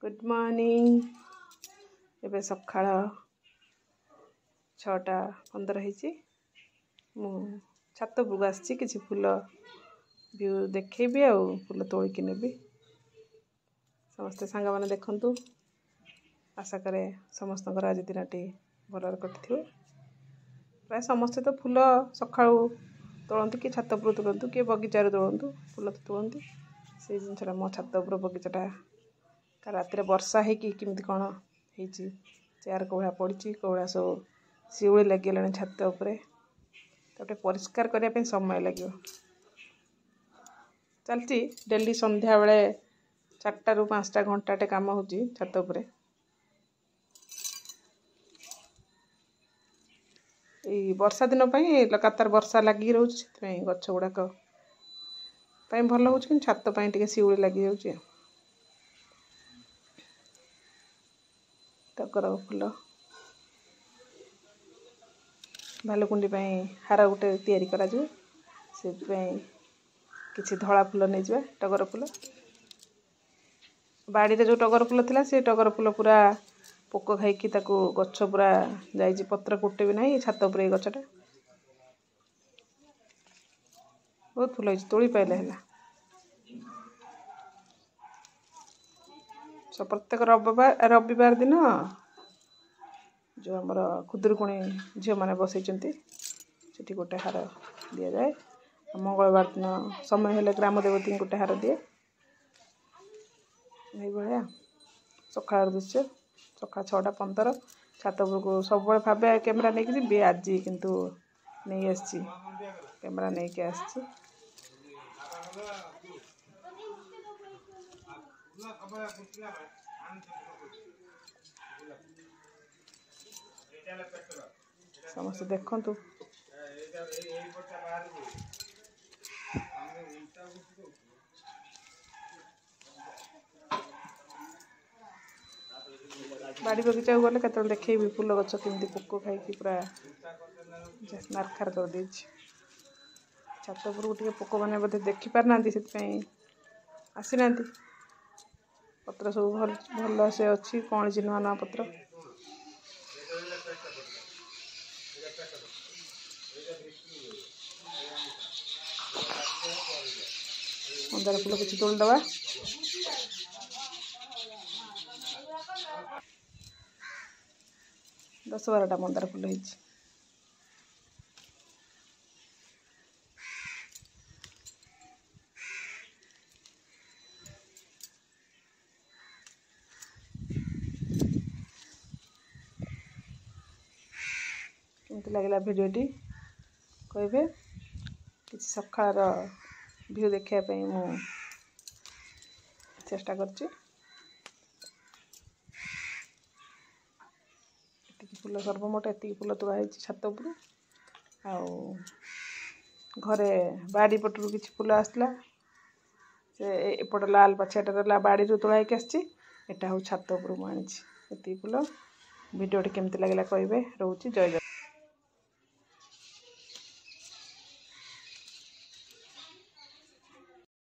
Good morning. एबे सकाळ 6:15 मु छात उपरକୁ आसी किसी फूल व्यू देखी आ फूल तोलिकी नेबी। समस्ते सांग मैंने देखु। आशा करे समस्त आज दिनटी भल कटि। प्राय समस्ते तो फूल सका तोड़ती कि छात उपर तोड़तु कि बगीचार तोड़तु फूल तो तोड़ती से जिनसा मो छात उपर बगीचाटा राति वर्षा होमती कौन हो चेयर कौड़ा पड़ी कौड़ा सब शिउली लगे छात उपरे तो परिष्कार करने समय लगे। चलती डेली संध्या बेले 4 ରୁ 5 घंटाटे काम हो छात उपरे। वर्षा दिन लगातार वर्षा लगी रोचे गछ गुड़ाक भल हो छात टे शिउली लगी जाऊँ। टगर फूल भालुकुंडी हार गोटे तैयारी करा से किसी धला फूल नहीं जाए। टगर फूल बाड़ी रे जो टगर फूल थिला से टगर फूल पूरा पोक खाई गछ पूरा जाइए पत्र गोटे भी नहीं छात उपर गछटा बहुत फूल तोली पाइले है। प्रत्येक रविवार दिन जो आमर खुदुरुकुणी झील मैंने बसई से गोटे हार दि जाए। मंगलवार दिन समय हेले ग्राम देवती गोटे हार दिए। भाया सकाल दृश्य सका 6:15 छात उपरको सब भावे कैमेरा नहीं जी आज किंतु नहीं आसी कैमेरा नहीं के आसी। समस्त देखु बाड़ी बगीचा गले कत देखे फूल गछ केमती पोक खाई पूरा नारखार कर दे। छात उपरको पोक मैंने बोधे देखिपार ना से आसी ना पत्र सब भल से अच्छी कौन नुआ नुआ पत्र मंदार फूल किसी तोड़दवा। दस 12टा मंदार फूल है। केमती लगला भिडियोटी कहे किसी सकाळ व्यू देखापी मु चेष्टा करची। फूल सर्वमोट एति फूल तोड़ा छात उपर घरे बाड़ी पटरू किसी फूल आसला से एपट लाल पछियाटा बाड़ी तोड़ा आसटा हूँ छात उपर मुझे एति फूल। भिडियोटी केमती लगला कहे रोची जय जय।